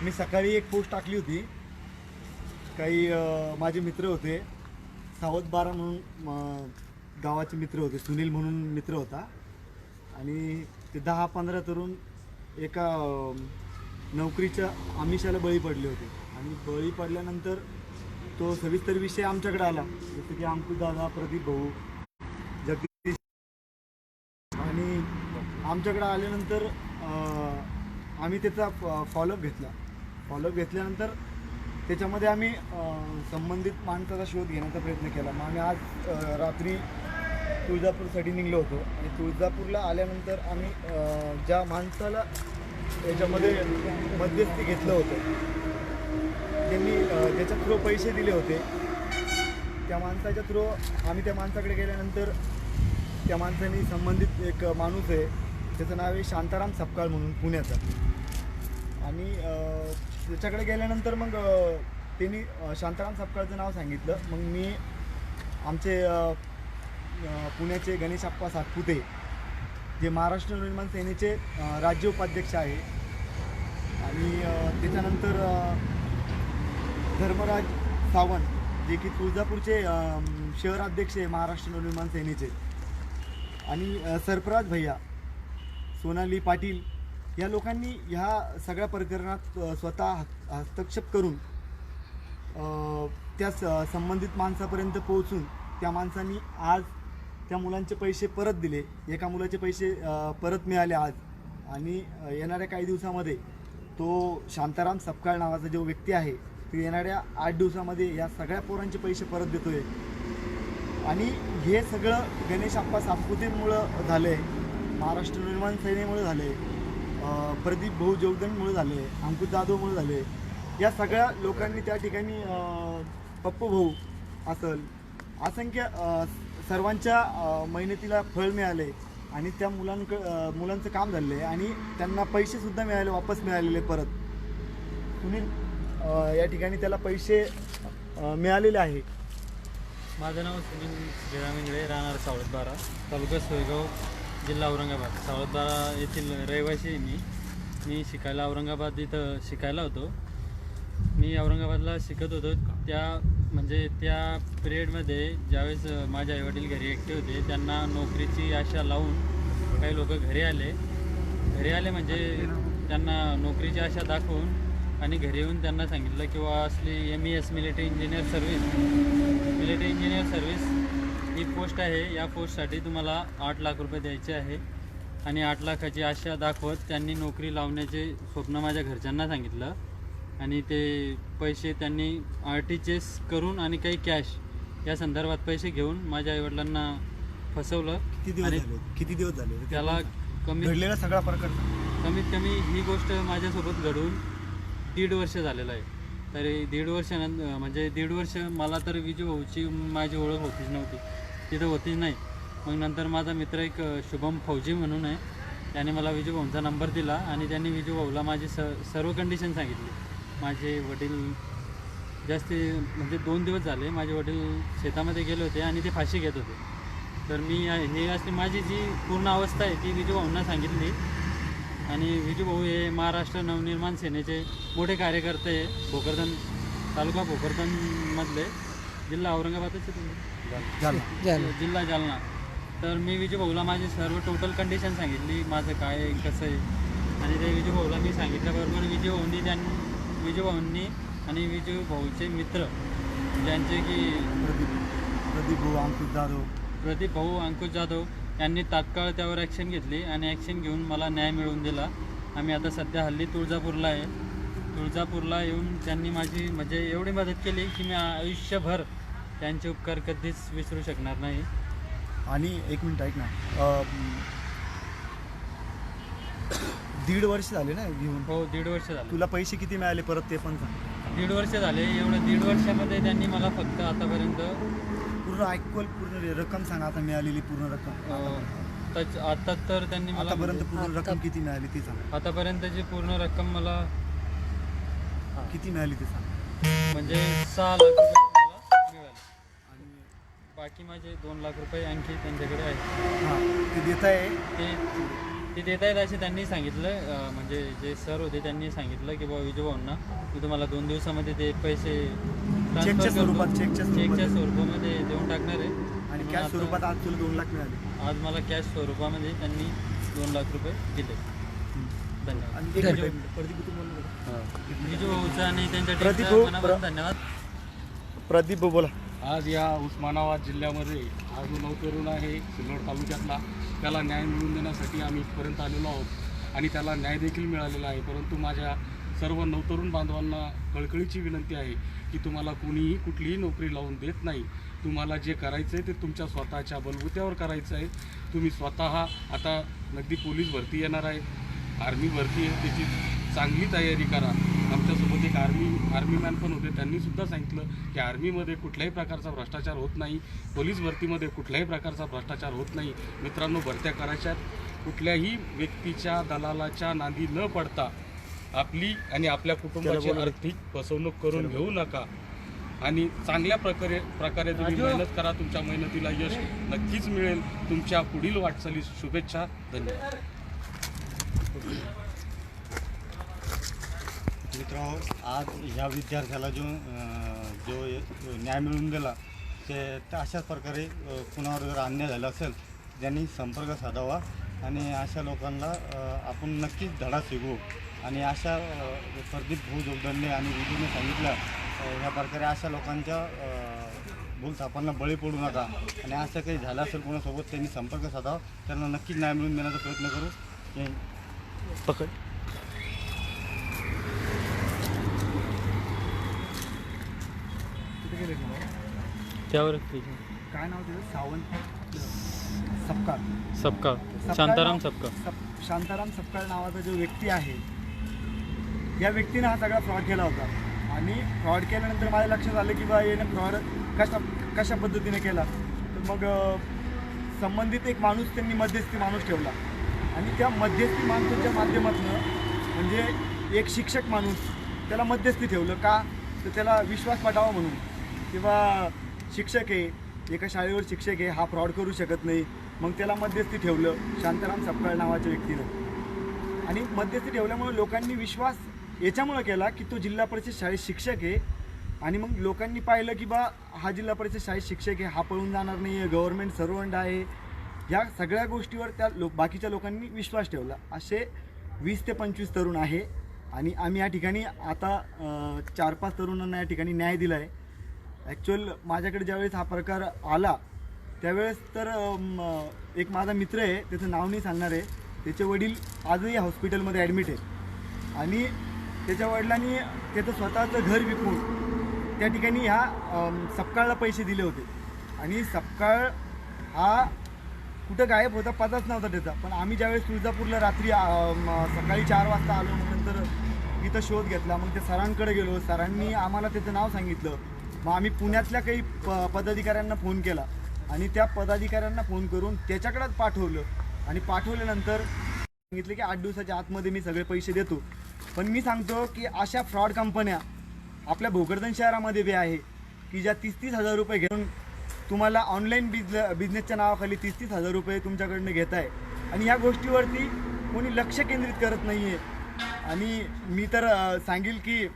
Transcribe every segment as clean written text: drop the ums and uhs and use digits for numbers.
मी सकाळी एक पोस्ट टाकली होती. काही माझे मित्र होते, सावध बारा म्हणून गावाचे मित्र होते, सुनील म्हणून मित्र होता आणि ते 10-15 तरुण एका नोकरीच्या आमिषाला बळी पडले होते. आणि बळी पडल्यानंतर तो सविस्तर विषय आमच्याकडे आला, जसं की अंकुश दादा, प्रदीप भाऊ, जगदीश. आणि आमच्याकडे आल्यानंतर आम्ही त्याचा फॉलोअप घेतल्यानंतर त्याच्यामध्ये आम्ही संबंधित माणसाचा शोध घेण्याचा प्रयत्न केला. मग आम्ही आज रात्री तुळजापूरसाठी निघलो होतो आणि तुळजापूरला आल्यानंतर आम्ही ज्या माणसाला याच्यामध्ये मध्यस्थी घेतलं होतं, त्यांनी ज्याच्या थ्रू पैसे दिले होते, त्या माणसाच्या थ्रू आम्ही त्या माणसाकडे गेल्यानंतर त्या माणसाने संबंधित एक माणूस आहे, त्याचं नाव आहे शांताराम सपकाळ म्हणून, पुण्याचा. आणि त्याच्याकडे गेल्यानंतर मग त्यांनी शांताराम सपकाळचं नाव सांगितलं. मग मी आमचे पुण्याचे गणेश आप्पा सातपुते, जे महाराष्ट्र नवनिर्माण सेनेचे राज्य उपाध्यक्ष आहे, आणि त्याच्यानंतर धर्मराज सावंत, जे की तुळजापूरचे शहराध्यक्ष आहे महाराष्ट्र नवनिर्माण सेनेचे, आणि सरफराज भैया, सोनाली पाटील, या लोकांनी ह्या सगळ्या प्रकरणात स्वतः हस्तक्षेप करून त्या संबंधित माणसापर्यंत पोहोचून त्या माणसांनी आज त्या मुलांचे पैसे परत दिले. एका मुलाचे पैसे परत मिळाले आज, आणि येणाऱ्या काही दिवसामध्ये तो शांताराम सपकाळ नावाचा जो व्यक्ती आहे, तो येणाऱ्या 8 दिवसामध्ये या सगळ्या पोरांचे पैसे परत देतो आहे. आणि हे सगळं गणेश आप्पा सातपुतेमुळं झालं आहे, महाराष्ट्र निर्माण सेनेमुळे झालं आहे, प्रदीप भाऊ जोगदंडमुळे झालं आहे, अंकुश जाधवमुळे झालं आहे. या सगळ्या लोकांनी त्या ठिकाणी पप्पू भाऊ असल, असंख्य सर्वांच्या मेहनतीला फळ मिळाले आणि त्या मुलांचं काम झालं आहे आणि त्यांना पैसेसुद्धा मिळाले, वापस मिळालेले परत. सुनील या ठिकाणी त्याला पैसे मिळालेले आहे. माझं नाव सुनील श्रीराम इंगळे, राहणार सावळतबारा, तालुका सोयगाव, जिल्हा औरंगाबाद. सावळतबारा येथील रहिवासी आहे मी शिकायला औरंगाबाद इथं शिकायला होतो. मी औरंगाबादला शिकत होतो. त्या पिरियडमध्ये ज्यावेळेस माझे आईवडील घरी एकटे होते, त्यांना नोकरीची आशा लावून काही लोक घरी आले म्हणजे त्यांना नोकरीची आशा दाखवून आणि घरी येऊन त्यांना सांगितलं किंवा असली MES मिलिटरी इंजिनियर सर्व्हिस ही पोस्ट आहे, या पोस्टसाठी तुम्हाला 8 लाख रुपये द्यायचे आहे. आणि 8 लाखाची आशा दाखवत त्यांनी नोकरी लावण्याचे स्वप्न माझ्या घरच्यांना सांगितलं आणि ते पैसे त्यांनी RTGS करून आणि काही कॅश या संदर्भात पैसे घेऊन माझ्या आईवडिलांना फसवलं. किती दिवस झाले त्याला घडलेला सगळा प्रकार? कमीत कमी ही गोष्ट माझ्यासोबत घडून 1.5 वर्ष झालेलं आहे. तरी 1.5 वर्ष मला तर विजू भाऊची माझी ओळख होतीच नव्हती, तिथं होतीच नाही. मग नंतर माझा मित्र एक शुभम फौजी म्हणून आहे, त्याने मला विजू भाऊंचा नंबर दिला आणि त्यांनी विजू भाऊला माझी सर्व कंडिशन सांगितली. माझे वडील म्हणजे 2 दिवस झाले माझे वडील शेतामध्ये गेले होते आणि ते फाशी घेत होते. तर मी हे असली माझी जी पूर्ण अवस्था आहे ती विजू भाऊंना सांगितली. आणि विजू भाऊ हे महाराष्ट्र नवनिर्माण सेनेचे मोठे कार्यकर्ते आहे, भोकरदन तालुका भोकरदनमधले, जिल्हा औरंगाबादच जिल्हा जालना. तर मी विजू भाऊला माझी सर्व टोटल कंडिशन सांगितली, माझं काय कसं आहे. आणि ते विजू भाऊला मी सांगितल्याबरोबर विजू भाऊंनी आणि विजू भाऊचे मित्र ज्यांचे की प्रदीप भाऊ अंकुश जाधव यांनी तात्काळ त्यावर ॲक्शन घेतली आणि ॲक्शन घेऊन मला न्याय मिळवून दिला. आम्ही आता सध्या हल्ली तुळजापूरला आहे. तुळजापूरला येऊन त्यांनी माझी म्हणजे एवढी मदत केली की मी आयुष्यभर त्यांचे उपकार कधीच विसरू शकणार नाही. आणि एक मिनिट ऐक ना, 1.5 वर्ष झाले ना घेऊन? हो, 1.5 वर्ष झाले. तुला पैसे किती मिळाले परत ते पण सांग. 1.5 वर्ष झाले. एवढं 1.5 वर्षामध्ये त्यांनी मला फक्त आतापर्यंत पूर्ण रक्कम सांग, आता मिळालेली पूर्ण रक्कम. आता तर त्यांनी मला आतापर्यंत पूर्ण रक्कम किती मिळाली ती सांग. आतापर्यंतची पूर्ण रक्कम मला किती मिळाली ते सांग. म्हणजे 6 लाख रुपये मला मिळाले आणि बाकी माझे 2 लाख रुपये आणखी त्यांच्याकडे आहेत. हां, ते देत आहे. ते ते देत आहेत असे त्यांनी सांगितलं. म्हणजे जे सर होते त्यांनी सांगितलं की बाबा विजू भाऊंना मी तुम्हाला 2 दिवसामध्ये ते पैसे चेकच्या चेकच्या स्वरूपामध्ये देऊन टाकणार आहे. आणि कॅश स्वरूपात आज तुला 2 लाख मिळाले. आज मला कॅश स्वरूपामध्ये त्यांनी 2 लाख रुपये दिले. धन्यवाद. आणि एक मिनिट, प्रदीप तू बोल ना. विजू भाऊचा आणि त्यांच्या प्रदीप टीमचा भाऊ, मनापासून धन्यवाद. प्रदीप बोला. आज या उस्मानाबाद जिल्ह्यामध्ये आज जो नवतरुण आहे सिल्लोड तालुक्यातला, त्याला न्याय मिळवून देण्यासाठी आम्ही इथपर्यंत आलेलो आहोत आणि त्याला न्याय देखील मिळालेला आहे. परंतु माझ्या सर्व नवतरुण बांधवांना कळकळीची विनंती आहे की तुम्हाला कोणीही कुठलीही नोकरी लावून देत नाही. तुम्हाला जे करायचं आहे ते तुमच्या स्वतःच्या बलबुत्यावर करायचं आहे. तुम्ही स्वतः आता नगदी पोलीस भरती येणार आहे, आर्मी भरती आहे, त्याची चांगली तयारी करा. आमच्यासोबत एक आर्मीमॅन पण होते, त्यांनीसुद्धा सांगितलं की आर्मीमध्ये कुठल्याही प्रकारचा भ्रष्टाचार होत नाही, पोलीस भरतीमध्ये कुठल्याही प्रकारचा भ्रष्टाचार होत नाही. मित्रांनो, भरत्या करायच्यात, कुठल्याही व्यक्तीच्या दलालाच्या नांदी न पडता आपली आणि आपल्या कुटुंबाची आर्थिक फसवणूक करून घेऊ नका आणि चांगल्या प्रकारे तुम्ही मेहनत करा. तुमच्या मेहनतीला यश नक्कीच मिळेल. तुमच्या पुढील वाटचालीस शुभेच्छा. धन्यवाद. मित्रांनो, आज ह्या विद्यार्थ्याला जो न्याय मिळवून दिला ते अशाच प्रकारे कुणावर जर अन्याय झाला असेल त्यांनी संपर्क साधावा आणि अशा लोकांना आपण नक्कीच धडा शिकवू. आणि अशा प्रदीप भाऊ जोगदंडे आणि विजूने सांगितलं ह्या प्रकारे अशा लोकांच्या भूलथापांना बळी पडू नका आणि असं काही झालं असेल कोणासोबत त्यांनी संपर्क साधावा. त्यांना नक्कीच न्याय मिळवून देण्याचा प्रयत्न करू. पकड. त्यावर काय नाव तुझं? सावंत सपकाळ. सपकाळ, शांताराम सपकाळ. शांताराम सपकाळ नावाचा जो व्यक्ती आहे, या व्यक्तीनं हा सगळा फ्रॉड केला होता. आणि फ्रॉड केल्यानंतर माझ्या लक्षात आलं की बा याने फ्रॉड कशा पद्धतीने केला. तर मग संबंधित एक माणूस त्यांनी मध्यस्थी माणूस ठेवला आणि त्या मध्यस्थी माणसाच्या माध्यमातून म्हणजे एक शिक्षक माणूस त्याला मध्यस्थी ठेवलं का, तर त्याला विश्वास वाटावा म्हणून. किंवा शिक्षक आहे, एका शाळेवर शिक्षक आहे, हा फ्रॉड करू शकत नाही, मग त्याला मध्यस्थी ठेवलं शांताराम सपकाळ नावाच्या व्यक्तीनं. आणि मध्यस्थी ठेवल्यामुळे लोकांनी विश्वास याच्यामुळं केला की तो जिल्हा परिषद शाळेत शिक्षक आहे. आणि मग लोकांनी पाहिलं की बा हा जिल्हा परिषद शाळेत शिक्षक आहे, हा पळून जाणार नाही आहे, गव्हर्नमेंट सर्वंट आहे, या सगळ्या गोष्टीवर त्या बाकीच्या लोकांनी विश्वास ठेवला. असे 20 ते 25 तरुण आहे. आणि आम्ही या ठिकाणी आता 4-5 तरुणांना या ठिकाणी न्याय दिला आहे. ॲक्च्युअल माझ्याकडे ज्यावेळेस हा प्रकार आला त्यावेळेस तर एक माझा मित्र आहे, त्याचं नाव नाही सांगणार आहे, त्याचे वडील आजही हॉस्पिटलमध्ये ॲडमिट आहे. आणि त्याच्या वडिलांनी त्याचं स्वतःचं घर विकून त्या ठिकाणी ह्या सपकाळला पैसे दिले होते. आणि सपकाळ हा कुठं गायब होता, पताच नव्हता त्याचा. पण आम्ही ज्यावेळेस तुळजापूरला रात्री सकाळी 4 वाजता आलो, मग नंतर इथं शोध घेतला, मग ते सरांकडे गेलो, सरांनी आम्हाला त्याचं नाव सांगितलं. मग आम्ही पुण्यातल्या काही पदाधिकाऱ्यांना फोन केला आणि त्या पदाधिकाऱ्यांना फोन करून त्याच्याकडेच पाठवलं. आणि पाठवल्यानंतर सांगितलं की 8 दिवसाच्या आतमध्ये मी सगळे पैसे देतो. पण मी सांगतो की अशा फ्रॉड कंपन्या आपल्या भोकरदन शहरामध्ये बी आहे की ज्या 30-30 हजार रुपये घेऊन तुम्हाला ऑनलाईन बिझनेसच्या नावाखाली 30-30 हजार रुपये तुमच्याकडनं घेत आहे. आणि ह्या गोष्टीवरती कोणी लक्ष केंद्रित करत नाही आहे. आणि मी तर सांगेल की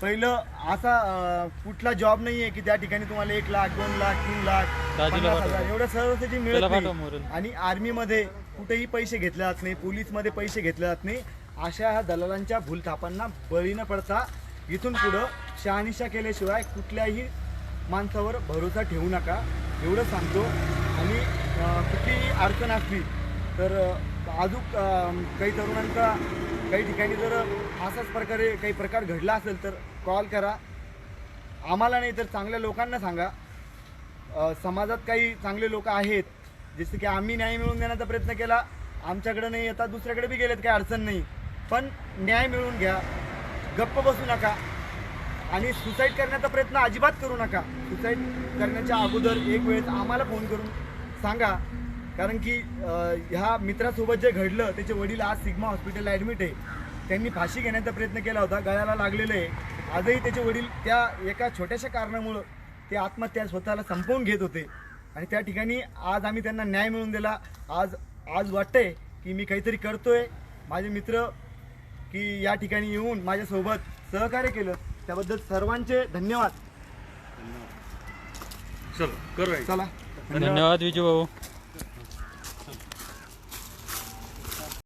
पहिलं असा कुठला जॉब नाही आहे की त्या ठिकाणी तुम्हाला 1 लाख 2 लाख 3 लाख 50,000 एवढं सहजतेची मिळत नाही. आणि आर्मीमध्ये कुठेही पैसे घेतले जात नाही, पोलीसमध्ये पैसे घेतले जात नाही. अशा ह्या दलालांच्या भूलथापांना बळी न पडता इथून पुढं शहानिशा केल्याशिवाय कुठल्याही माणसावर भरोसा ठेवू नका, एवढं सांगतो. आणि कुठलीही अडचण असली तर अजून काही तरुणांचा काही ठिकाणी जर असाच प्रकारे काही प्रकार घडला असेल तर कॉल करा आम्हाला, नाही तर चांगल्या लोकांना सांगा. समाजात काही चांगले लोक आहेत, जसे की आम्ही न्याय मिळवून देण्याचा प्रयत्न केला, आमच्याकडे नाही येतात, दुसऱ्याकडे बी गेलेत, काही अडचण नाही. पण न्याय मिळवून घ्या, गप्प बसू नका. आणि सुसाईड करण्याचा प्रयत्न अजिबात करू नका. सुसाईड करण्याच्या अगोदर एक वेळेस आम्हाला फोन करून सांगा. कारण की ह्या मित्रासोबत जे घडलं त्याचे वडील आज सिग्मा हॉस्पिटलला ॲडमिट आहे. त्यांनी फाशी घेण्याचा प्रयत्न केला होता, गळ्याला लागलेलं आहे. आजही त्याचे वडील त्या एका छोट्याशा कारणामुळं ते आत्महत्या स्वतःला संपवून घेत होते. आणि त्या ठिकाणी आज आम्ही त्यांना न्याय मिळवून दिला. आज वाटतंय की मी काहीतरी करतोय. माझे मित्र की या ठिकाणी येऊन माझ्यासोबत सहकार्य केलं त्याबद्दल सर्वांचे धन्यवाद. चलो करूया. चला धन्यवाद विजू भाऊ.